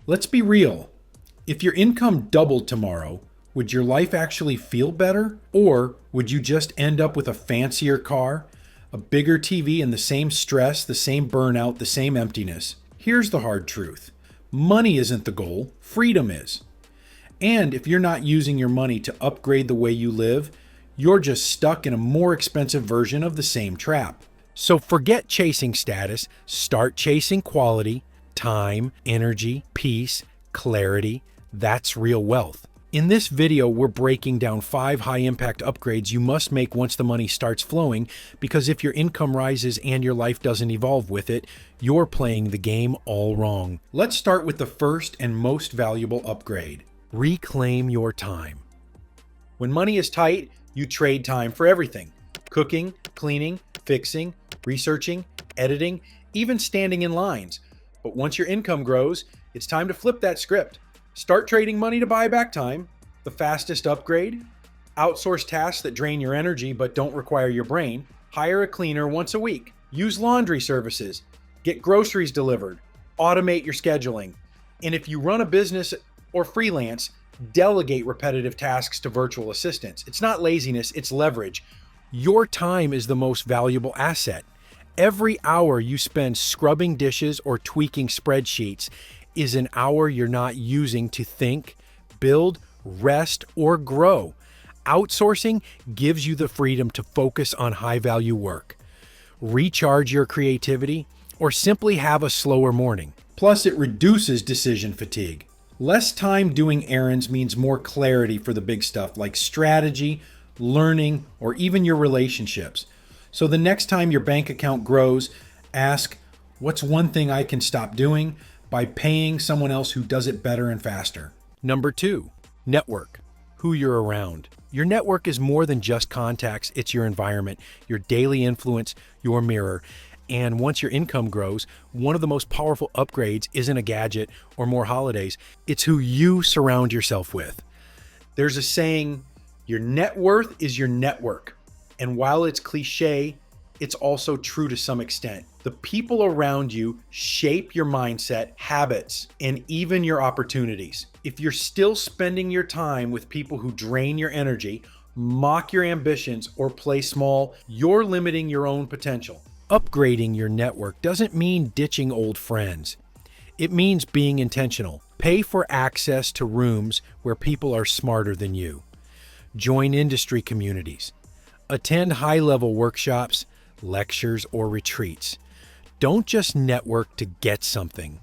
Let's be real. If your income doubled tomorrow, would your life actually feel better? Or would you just end up with a fancier car, a bigger TV, and the same stress, the same burnout, the same emptiness? Here's the hard truth. Money isn't the goal, freedom is. And if you're not using your money to upgrade the way you live, you're just stuck in a more expensive version of the same trap. So forget chasing status, start chasing quality, time, energy, peace, clarity. That's real wealth. In this video, we're breaking down 5 high-impact upgrades you must make once the money starts flowing, because if your income rises and your life doesn't evolve with it, you're playing the game all wrong. Let's start with the first and most valuable upgrade. Reclaim your time. When money is tight, you trade time for everything. Cooking, cleaning, fixing, researching, editing, even standing in lines. But once your income grows, it's time to flip that script. Start trading money to buy back time. The fastest upgrade: outsource tasks that drain your energy but don't require your brain. Hire a cleaner once a week. Use laundry services. Get groceries delivered. Automate your scheduling. And if you run a business or freelance, delegate repetitive tasks to virtual assistants. It's not laziness, it's leverage. Your time is the most valuable asset. Every hour you spend scrubbing dishes or tweaking spreadsheets is an hour you're not using to think, build, rest, or grow. Outsourcing gives you the freedom to focus on high-value work, recharge your creativity, or simply have a slower morning. Plus, it reduces decision fatigue. Less time doing errands means more clarity for the big stuff like strategy, learning, or even your relationships. So the next time your bank account grows, ask, what's one thing I can stop doing by paying someone else who does it better and faster? Number 2, network. Who you're around. Your network is more than just contacts. It's your environment, your daily influence, your mirror. And once your income grows, one of the most powerful upgrades isn't a gadget or more holidays. It's who you surround yourself with. There's a saying, your net worth is your network. And while it's cliche, it's also true to some extent. The people around you shape your mindset, habits, and even your opportunities. If you're still spending your time with people who drain your energy, mock your ambitions, or play small, you're limiting your own potential. Upgrading your network doesn't mean ditching old friends. It means being intentional. Pay for access to rooms where people are smarter than you. Join industry communities. Attend high-level workshops, lectures, or retreats. Don't just network to get something.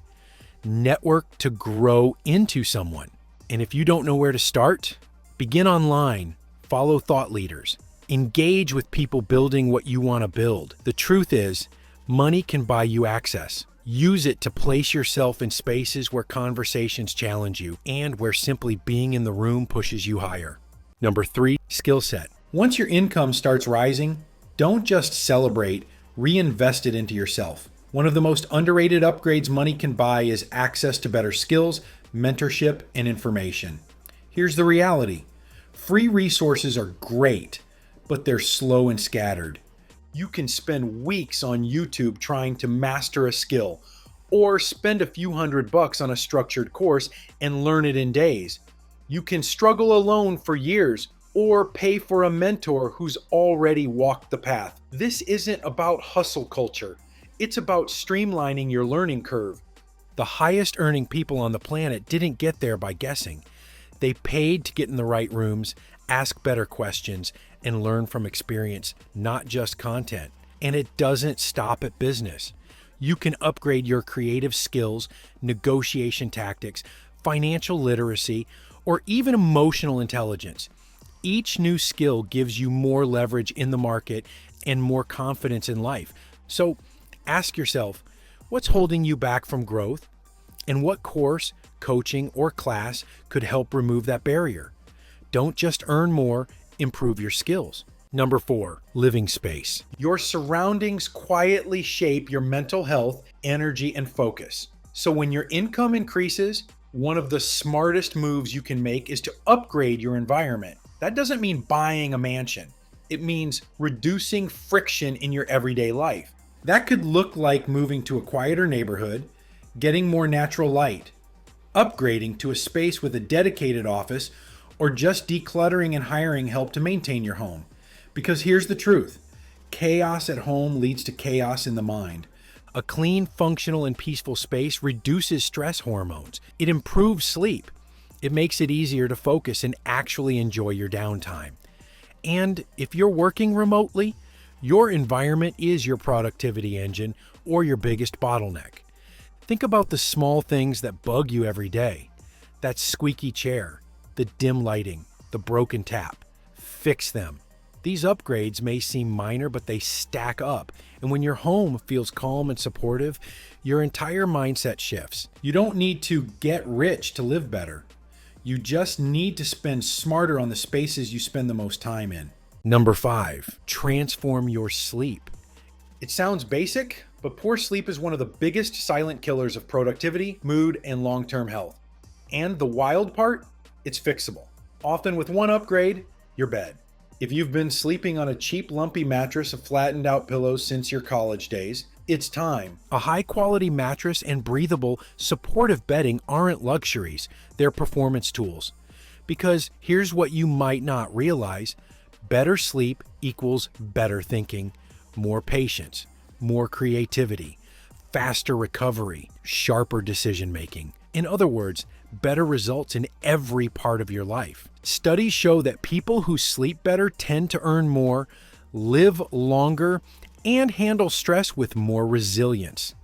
Network to grow into someone. And if you don't know where to start, begin online. Follow thought leaders. Engage with people building what you want to build. The truth is, money can buy you access. Use it to place yourself in spaces where conversations challenge you and where simply being in the room pushes you higher. Number 3, skill set. Once your income starts rising, don't just celebrate, reinvest it into yourself. One of the most underrated upgrades money can buy is access to better skills, mentorship, and information. Here's the reality. Free resources are great, but they're slow and scattered. You can spend weeks on YouTube trying to master a skill, or spend a few $100 on a structured course and learn it in days. You can struggle alone for years, or pay for a mentor who's already walked the path. This isn't about hustle culture. It's about streamlining your learning curve. The highest earning people on the planet didn't get there by guessing. They paid to get in the right rooms, ask better questions, and learn from experience, not just content. And it doesn't stop at business. You can upgrade your creative skills, negotiation tactics, financial literacy, or even emotional intelligence. Each new skill gives you more leverage in the market and more confidence in life. So ask yourself, what's holding you back from growth? And what course, coaching, or class could help remove that barrier? Don't just earn more, improve your skills. Number 4, living space. Your surroundings quietly shape your mental health, energy, and focus. So when your income increases, one of the smartest moves you can make is to upgrade your environment. That doesn't mean buying a mansion. It means reducing friction in your everyday life. That could look like moving to a quieter neighborhood, getting more natural light, upgrading to a space with a dedicated office, or just decluttering and hiring help to maintain your home. Because here's the truth: chaos at home leads to chaos in the mind. A clean, functional, and peaceful space reduces stress hormones. It improves sleep. It makes it easier to focus and actually enjoy your downtime. And if you're working remotely, your environment is your productivity engine or your biggest bottleneck. Think about the small things that bug you every day. That squeaky chair, the dim lighting, the broken tap. Fix them. These upgrades may seem minor, but they stack up. And when your home feels calm and supportive, your entire mindset shifts. You don't need to get rich to live better. You just need to spend smarter on the spaces you spend the most time in. Number 5, transform your sleep. It sounds basic, but poor sleep is one of the biggest silent killers of productivity, mood, and long-term health. And the wild part, it's fixable. Often with one upgrade, your bed. If you've been sleeping on a cheap, lumpy mattress of flattened out pillows since your college days, it's time. A high-quality mattress and breathable, supportive bedding aren't luxuries, they're performance tools. Because here's what you might not realize: better sleep equals better thinking, more patience, more creativity, faster recovery, sharper decision-making. In other words, better results in every part of your life. Studies show that people who sleep better tend to earn more, live longer, and handle stress with more resilience.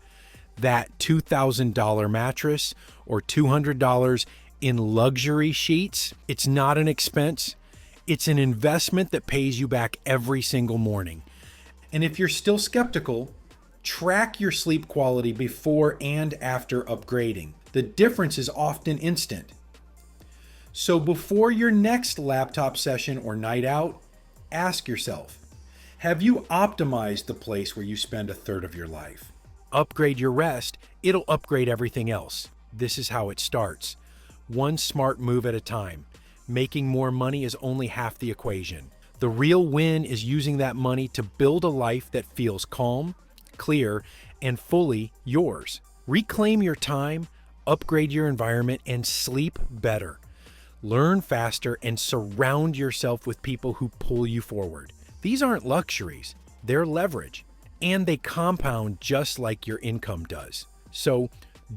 That $2,000 mattress or $200 in luxury sheets, it's not an expense. It's an investment that pays you back every single morning. And if you're still skeptical, track your sleep quality before and after upgrading. The difference is often instant. So before your next laptop session or night out, ask yourself, have you optimized the place where you spend a third of your life? Upgrade your rest, it'll upgrade everything else. This is how it starts. One smart move at a time. Making more money is only half the equation. The real win is using that money to build a life that feels calm, clear, and fully yours. Reclaim your time, upgrade your environment, and sleep better. Learn faster and surround yourself with people who pull you forward. These aren't luxuries, they're leverage, and they compound just like your income does. So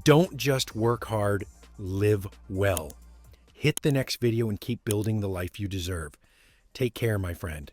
don't just work hard, live well. Hit the next video and keep building the life you deserve. Take care, my friend.